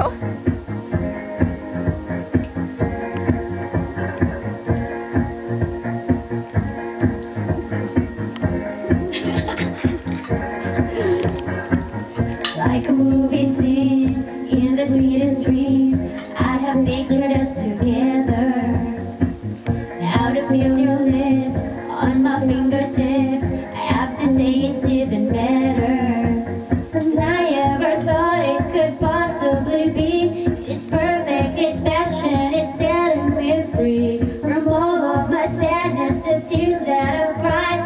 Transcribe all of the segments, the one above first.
Oh. Like a movie scene in the sweetest dream, I have pictured us together. Now to feel your lips on my fingertips, I have to say it's even better than I ever thought it could possibly be. It's perfect, it's passion, it's setting me free from all of my sadness, the tears that I've cried.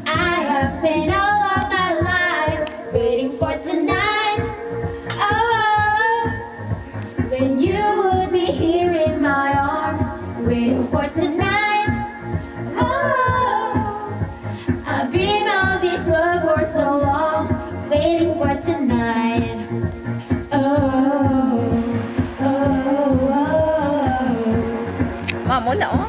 I have spent all of my life waiting for tonight. Oh, when you would be here in my arms, waiting for tonight. Oh, I've dreamed of this love for so long, waiting for tonight. Oh, oh, oh. Mamo na, oh.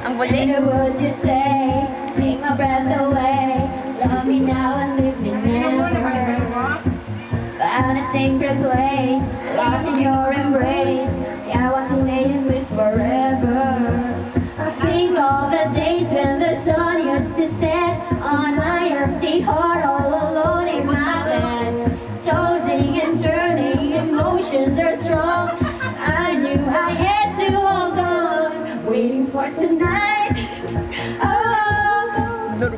Ang buli. Tender words you say, take my breath away. Love me now and leave me never. Found a sacred place, lost in your embrace. Yeah, I want to lay in this forever. I think all the days when the sun used to set on my empty heart, all alone in my bed. Tossing and turning, emotions are strong. I knew I had to hold on, waiting for tonight. Oh,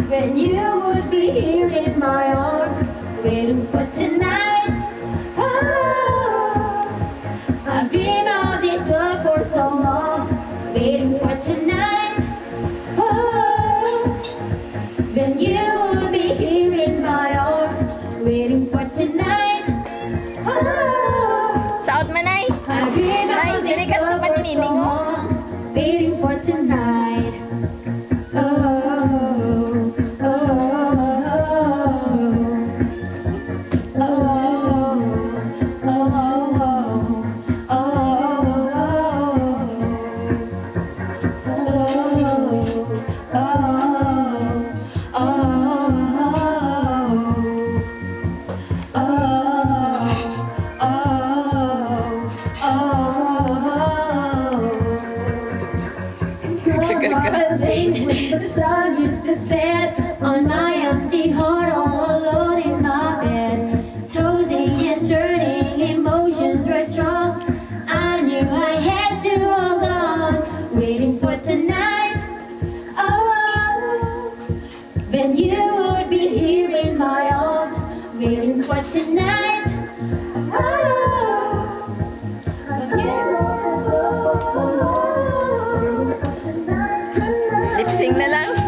when you would be here in my arms, waiting for tonight. Oh, I've dreamed of this love for so long, waiting for tonight. Oh, when you would be here in my arms, waiting for tonight. Oh, Saot man ay. I've dreamed Nay, of dili this ka love tuman for ni so Ningo. long, waiting for tonight. Oh, oh, the sun used to set on my empty heart, all alone in my bed. Tossing and turning, emotions were strong. I knew I had to hold on, waiting for tonight. Oh, when you would be here in my arms, waiting for tonight. Oh, Lip sync na lang.